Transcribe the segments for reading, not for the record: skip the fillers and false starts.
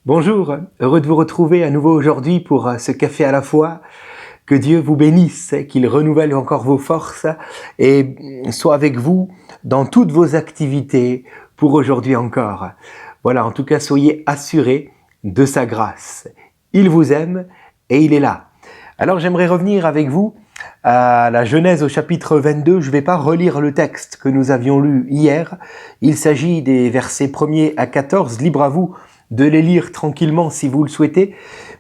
Bonjour, heureux de vous retrouver à nouveau aujourd'hui pour ce café à la fois. Que Dieu vous bénisse, qu'il renouvelle encore vos forces et soit avec vous dans toutes vos activités pour aujourd'hui encore. Voilà, en tout cas, soyez assurés de sa grâce. Il vous aime et il est là. Alors j'aimerais revenir avec vous à la Genèse au chapitre 22. Je ne vais pas relire le texte que nous avions lu hier. Il s'agit des versets 1er à 14. Libre à vous de les lire tranquillement si vous le souhaitez.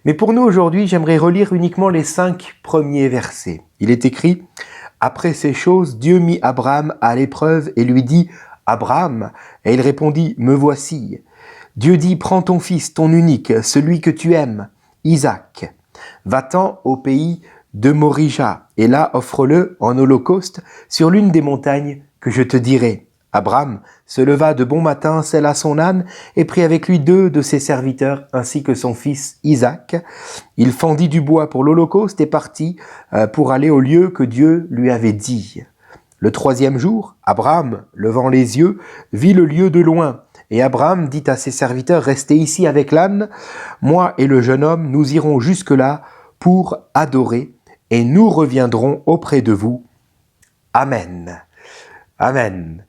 Mais pour nous aujourd'hui, j'aimerais relire uniquement les 5 premiers versets. Il est écrit « Après ces choses, Dieu mit Abraham à l'épreuve et lui dit « Abraham » et il répondit « Me voici ». Dieu dit « Prends ton fils, ton unique, celui que tu aimes, Isaac. Va-t'en au pays de Morija et là offre-le en holocauste sur l'une des montagnes que je te dirai. » Abraham se leva de bon matin, sella son âne et prit avec lui 2 de ses serviteurs ainsi que son fils Isaac. Il fendit du bois pour l'holocauste et partit pour aller au lieu que Dieu lui avait dit. Le 3e jour, Abraham, levant les yeux, vit le lieu de loin. Et Abraham dit à ses serviteurs, restez ici avec l'âne. Moi et le jeune homme, nous irons jusque-là pour adorer et nous reviendrons auprès de vous. Amen. Amen.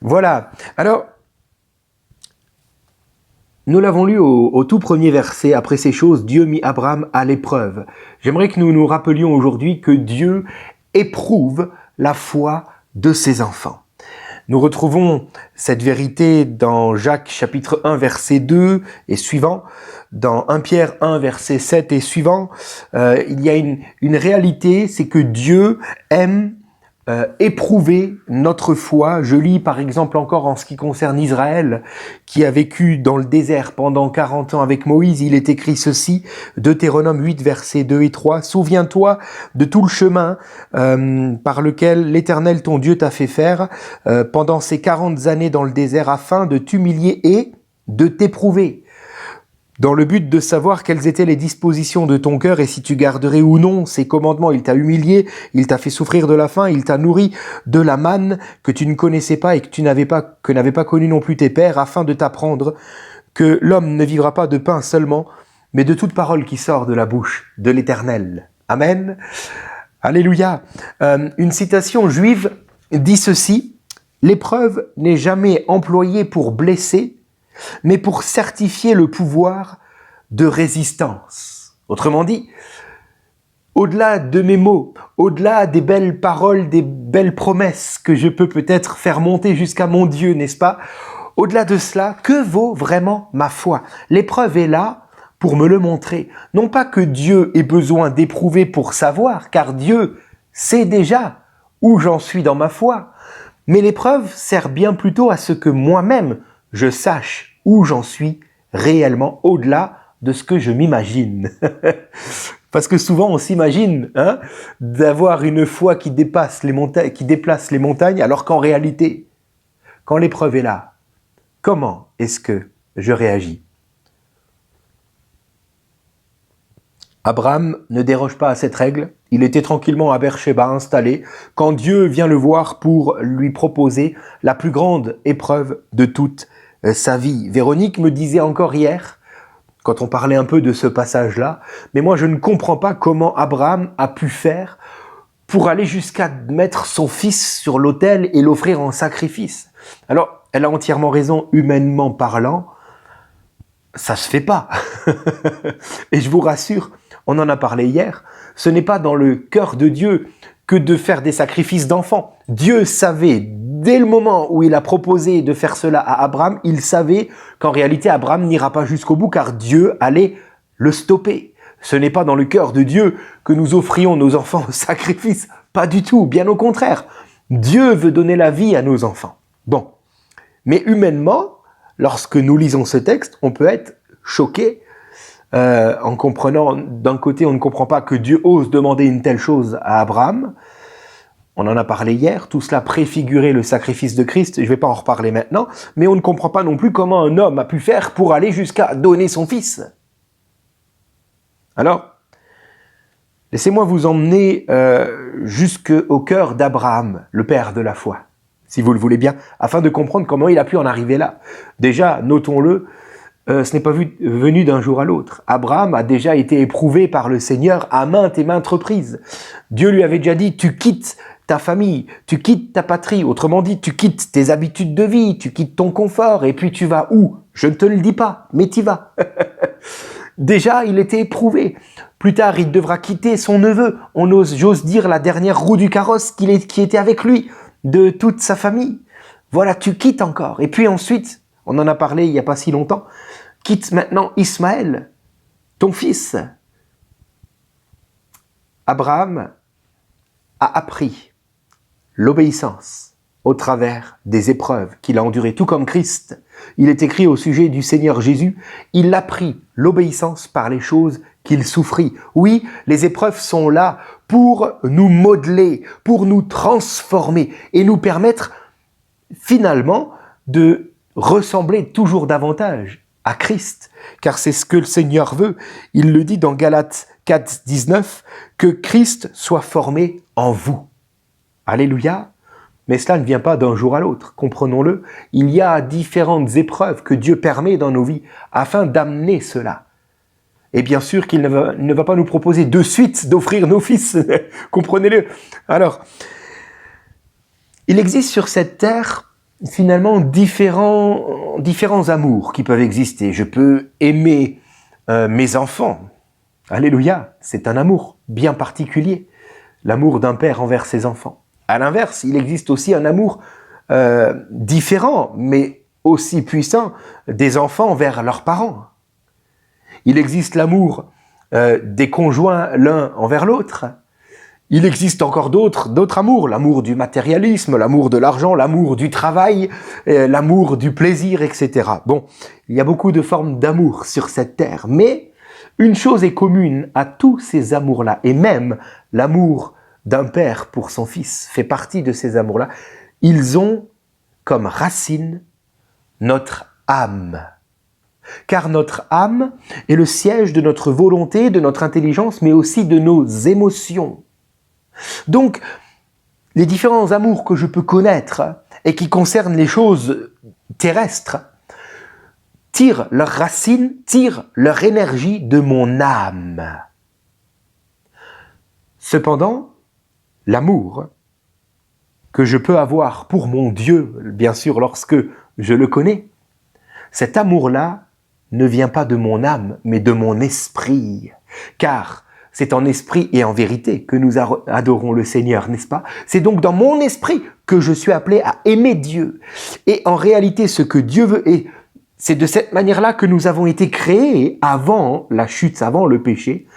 Voilà. Alors, nous l'avons lu au tout premier verset. Après ces choses, Dieu mit Abraham à l'épreuve. J'aimerais que nous nous rappelions aujourd'hui que Dieu éprouve la foi de ses enfants. Nous retrouvons cette vérité dans Jacques chapitre 1 verset 2 et suivant, dans 1 Pierre 1 verset 7 et suivant. Il y a une réalité, c'est que Dieu aime éprouver notre foi. Je lis par exemple encore en ce qui concerne Israël, qui a vécu dans le désert pendant 40 ans avec Moïse. Il est écrit ceci, Deutéronome 8, versets 2 et 3. « Souviens-toi de tout le chemin par lequel l'Éternel ton Dieu t'a fait faire pendant ces 40 années dans le désert afin de t'humilier et de t'éprouver. » Dans le but de savoir quelles étaient les dispositions de ton cœur et si tu garderais ou non ses commandements. Il t'a humilié, il t'a fait souffrir de la faim, il t'a nourri de la manne que tu ne connaissais pas et que n'avaient pas connu non plus tes pères, afin de t'apprendre que l'homme ne vivra pas de pain seulement, mais de toute parole qui sort de la bouche de l'Éternel. Amen. Alléluia. Une citation juive dit ceci, « L'épreuve n'est jamais employée pour blesser, mais pour certifier le pouvoir de résistance. » Autrement dit, au-delà de mes mots, au-delà des belles paroles, des belles promesses que je peux peut-être faire monter jusqu'à mon Dieu, n'est-ce pas? Au-delà de cela, que vaut vraiment ma foi? L'épreuve est là pour me le montrer. Non pas que Dieu ait besoin d'éprouver pour savoir, car Dieu sait déjà où j'en suis dans ma foi. Mais l'épreuve sert bien plutôt à ce que moi-même, je sache où j'en suis réellement au-delà de ce que je m'imagine. Parce que souvent on s'imagine d'avoir une foi qui dépasse les montagnes, alors qu'en réalité, quand l'épreuve est là, comment est-ce que je réagis? Abraham ne déroge pas à cette règle. Il était tranquillement à Beersheba installé quand Dieu vient le voir pour lui proposer la plus grande épreuve de toute sa vie. Véronique me disait encore hier, quand on parlait un peu de ce passage-là, mais moi je ne comprends pas comment Abraham a pu faire pour aller jusqu'à mettre son fils sur l'autel et l'offrir en sacrifice. Alors, elle a entièrement raison, humainement parlant, ça se fait pas. Et je vous rassure, on en a parlé hier, ce n'est pas dans le cœur de Dieu que de faire des sacrifices d'enfants. Dieu savait, dès le moment où il a proposé de faire cela à Abraham, il savait qu'en réalité Abraham n'ira pas jusqu'au bout car Dieu allait le stopper. Ce n'est pas dans le cœur de Dieu que nous offrions nos enfants au sacrifice. Pas du tout, bien au contraire. Dieu veut donner la vie à nos enfants. Bon, mais humainement, lorsque nous lisons ce texte, on peut être choqué en comprenant, d'un côté, on ne comprend pas que Dieu ose demander une telle chose à Abraham. On en a parlé hier, tout cela préfigurait le sacrifice de Christ, je ne vais pas en reparler maintenant, mais on ne comprend pas non plus comment un homme a pu faire pour aller jusqu'à donner son fils. Alors, laissez-moi vous emmener jusqu'au cœur d'Abraham, le père de la foi, si vous le voulez bien, afin de comprendre comment il a pu en arriver là. Déjà, notons-le, ce n'est pas venu d'un jour à l'autre. Abraham a déjà été éprouvé par le Seigneur à maintes et maintes reprises. Dieu lui avait déjà dit, tu quittes ta famille, tu quittes ta patrie, autrement dit, tu quittes tes habitudes de vie, tu quittes ton confort, et puis tu vas où? Je ne te le dis pas, mais t'y vas. Déjà, il était éprouvé. Plus tard, il devra quitter son neveu, j'ose dire, la dernière roue du carrosse qui était avec lui, de toute sa famille. Voilà, tu quittes encore. Et puis ensuite, on en a parlé il n'y a pas si longtemps, quitte maintenant Ismaël, ton fils. Abraham a appris l'obéissance au travers des épreuves qu'il a endurées, tout comme Christ. Il est écrit au sujet du Seigneur Jésus, il apprit l'obéissance par les choses qu'il souffrit. Oui, les épreuves sont là pour nous modeler, pour nous transformer et nous permettre finalement de ressembler toujours davantage à Christ, car c'est ce que le Seigneur veut. Il le dit dans Galates 4, 19, que Christ soit formé en vous. Alléluia. Mais cela ne vient pas d'un jour à l'autre, comprenons-le. Il y a différentes épreuves que Dieu permet dans nos vies afin d'amener cela. Et bien sûr qu'il ne va pas nous proposer de suite d'offrir nos fils, comprenez-le. Alors, il existe sur cette terre finalement différents amours qui peuvent exister. Je peux aimer mes enfants. Alléluia, c'est un amour bien particulier, l'amour d'un père envers ses enfants. À l'inverse, il existe aussi un amour différent, mais aussi puissant, des enfants envers leurs parents. Il existe l'amour des conjoints l'un envers l'autre. Il existe encore d'autres amours, l'amour du matérialisme, l'amour de l'argent, l'amour du travail, l'amour du plaisir, etc. Bon, il y a beaucoup de formes d'amour sur cette terre, mais une chose est commune à tous ces amours-là, et même l'amour d'un père pour son fils fait partie de ces amours-là. Ils ont comme racine notre âme. Car notre âme est le siège de notre volonté, de notre intelligence, mais aussi de nos émotions. Donc, les différents amours que je peux connaître et qui concernent les choses terrestres tirent leurs racines, tirent leur énergie de mon âme. Cependant, l'amour que je peux avoir pour mon Dieu, bien sûr lorsque je le connais, cet amour-là ne vient pas de mon âme, mais de mon esprit. Car c'est en esprit et en vérité que nous adorons le Seigneur, n'est-ce pas? C'est donc dans mon esprit que je suis appelé à aimer Dieu. Et en réalité, ce que Dieu veut, et c'est de cette manière-là que nous avons été créés avant la chute, avant le péché.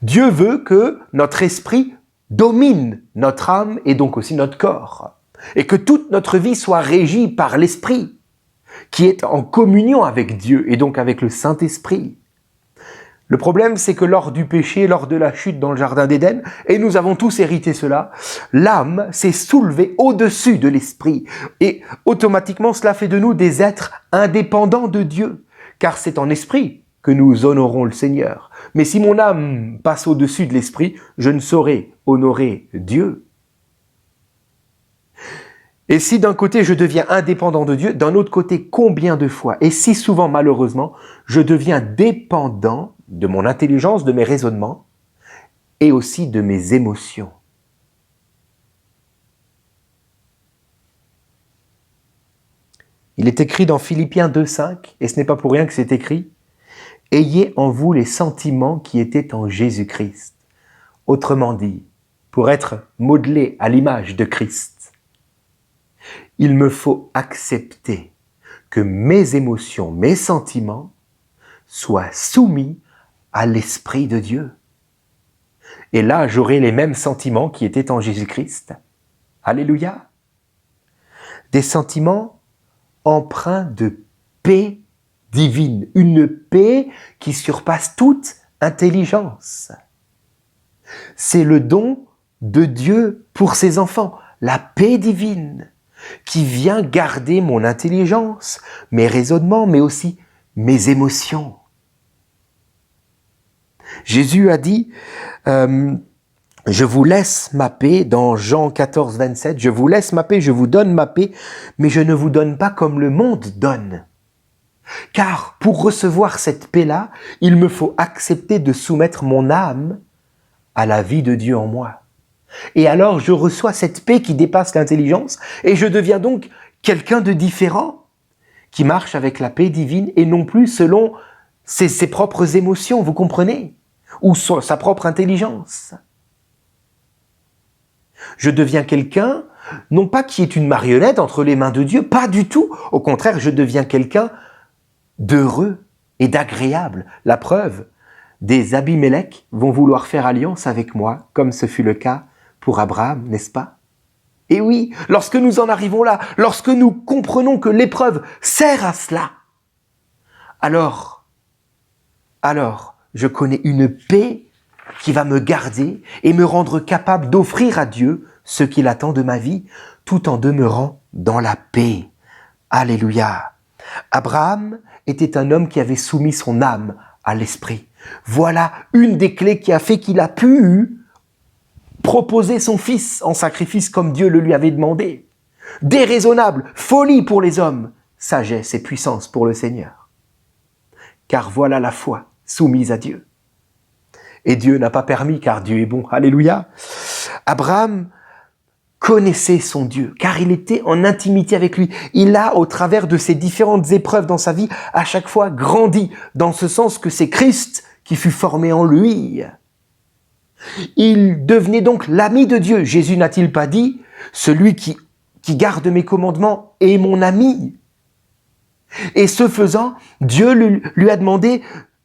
Dieu veut que notre esprit domine notre âme et donc aussi notre corps. Et que toute notre vie soit régie par l'esprit, qui est en communion avec Dieu et donc avec le Saint-Esprit. Le problème, c'est que lors du péché, lors de la chute dans le jardin d'Éden, et nous avons tous hérité cela, l'âme s'est soulevée au-dessus de l'esprit. Et automatiquement, cela fait de nous des êtres indépendants de Dieu. Car c'est en esprit que nous honorons le Seigneur. Mais si mon âme passe au-dessus de l'esprit, je ne saurais honorer Dieu. Et si d'un côté je deviens indépendant de Dieu, d'un autre côté, combien de fois, et si souvent malheureusement, je deviens dépendant de mon intelligence, de mes raisonnements, et aussi de mes émotions. Il est écrit dans Philippiens 2,5, et ce n'est pas pour rien que c'est écrit, « Ayez en vous les sentiments qui étaient en Jésus-Christ. » Autrement dit, pour être modelé à l'image de Christ, il me faut accepter que mes émotions, mes sentiments soient soumis à l'Esprit de Dieu. Et là, j'aurai les mêmes sentiments qui étaient en Jésus-Christ. Alléluia. Des sentiments empreints de paix divine, une paix qui surpasse toute intelligence. C'est le don de Dieu pour ses enfants, la paix divine, qui vient garder mon intelligence, mes raisonnements, mais aussi mes émotions. Jésus a dit, je vous laisse ma paix, dans Jean 14, 27, je vous laisse ma paix, je vous donne ma paix, mais je ne vous donne pas comme le monde donne. Car pour recevoir cette paix-là, il me faut accepter de soumettre mon âme à la vie de Dieu en moi. Et alors je reçois cette paix qui dépasse l'intelligence et je deviens donc quelqu'un de différent qui marche avec la paix divine et non plus selon ses propres émotions, vous comprenez? Ou sa propre intelligence. Je deviens quelqu'un, non pas qui est une marionnette entre les mains de Dieu, pas du tout. Au contraire, je deviens quelqu'un d'heureux et d'agréable. La preuve, des Abimélec vont vouloir faire alliance avec moi, comme ce fut le cas pour Abraham, n'est-ce pas? Et oui, lorsque nous en arrivons là, lorsque nous comprenons que l'épreuve sert à cela, alors, je connais une paix qui va me garder et me rendre capable d'offrir à Dieu ce qu'il attend de ma vie, tout en demeurant dans la paix. Alléluia. Abraham était un homme qui avait soumis son âme à l'esprit. Voilà une des clés qui a fait qu'il a pu proposer son fils en sacrifice comme Dieu le lui avait demandé. Déraisonnable, folie pour les hommes, sagesse et puissance pour le Seigneur. Car voilà la foi soumise à Dieu. Et Dieu n'a pas permis car Dieu est bon. Alléluia. Abraham connaissait son Dieu, car il était en intimité avec lui. Il a, au travers de ces différentes épreuves dans sa vie, à chaque fois grandi, dans ce sens que c'est Christ qui fut formé en lui. Il devenait donc l'ami de Dieu. Jésus n'a-t-il pas dit « Celui qui garde mes commandements est mon ami ». Et ce faisant, Dieu lui a demandé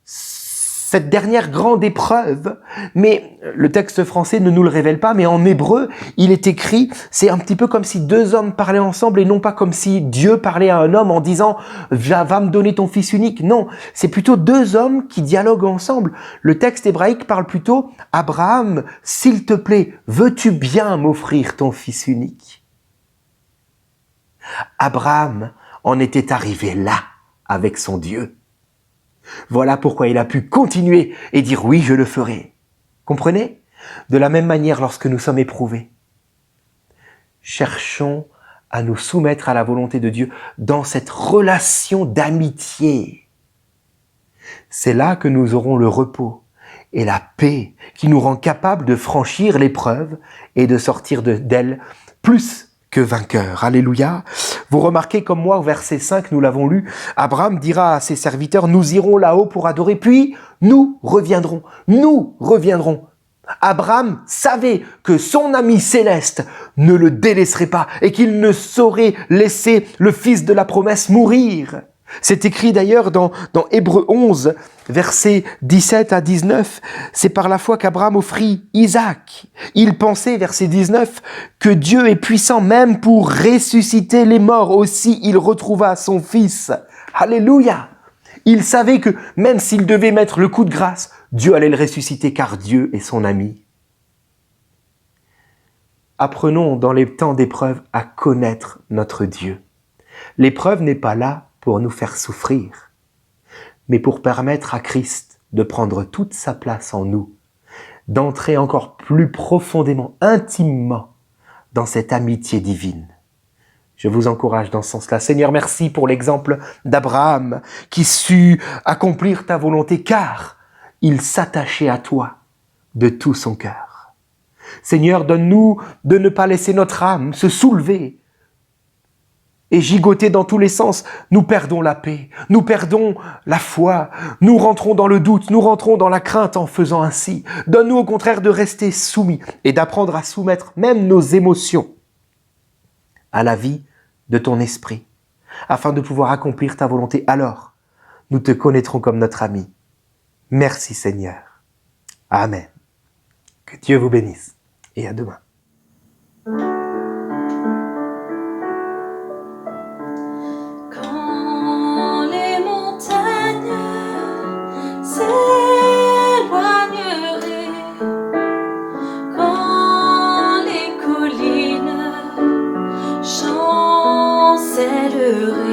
cette dernière grande épreuve, mais le texte français ne nous le révèle pas, mais en hébreu, il est écrit, c'est un petit peu comme si deux hommes parlaient ensemble et non pas comme si Dieu parlait à un homme en disant « va me donner ton fils unique ». Non, c'est plutôt deux hommes qui dialoguent ensemble. Le texte hébraïque parle plutôt « Abraham, s'il te plaît, veux-tu bien m'offrir ton fils unique ?» Abraham en était arrivé là avec son Dieu. Voilà pourquoi il a pu continuer et dire « oui, je le ferai ». Comprenez? De la même manière, lorsque nous sommes éprouvés, cherchons à nous soumettre à la volonté de Dieu dans cette relation d'amitié. C'est là que nous aurons le repos et la paix qui nous rend capables de franchir l'épreuve et de sortir d'elle plus que vainqueur. Alléluia. Vous remarquez comme moi, au verset 5, nous l'avons lu, Abraham dira à ses serviteurs, nous irons là-haut pour adorer, puis nous reviendrons. Nous reviendrons. Abraham savait que son ami céleste ne le délaisserait pas et qu'il ne saurait laisser le fils de la promesse mourir. C'est écrit d'ailleurs dans Hébreux 11, versets 17 à 19. C'est par la foi qu'Abraham offrit Isaac. Il pensait, verset 19, que Dieu est puissant même pour ressusciter les morts. Aussi, il retrouva son fils. Alléluia! Il savait que même s'il devait mettre le coup de grâce, Dieu allait le ressusciter car Dieu est son ami. Apprenons dans les temps d'épreuve à connaître notre Dieu. L'épreuve n'est pas là pour nous faire souffrir, mais pour permettre à Christ de prendre toute sa place en nous, d'entrer encore plus profondément, intimement dans cette amitié divine. Je vous encourage dans ce sens-là. Seigneur, merci pour l'exemple d'Abraham qui sut accomplir ta volonté car il s'attachait à toi de tout son cœur. Seigneur, donne-nous de ne pas laisser notre âme se soulever et gigoter dans tous les sens. Nous perdons la paix, nous perdons la foi, nous rentrons dans le doute, nous rentrons dans la crainte en faisant ainsi. Donne-nous au contraire de rester soumis et d'apprendre à soumettre même nos émotions à la vie de ton esprit, afin de pouvoir accomplir ta volonté. Alors, nous te connaîtrons comme notre ami. Merci Seigneur. Amen. Que Dieu vous bénisse et à demain. Chancelleraient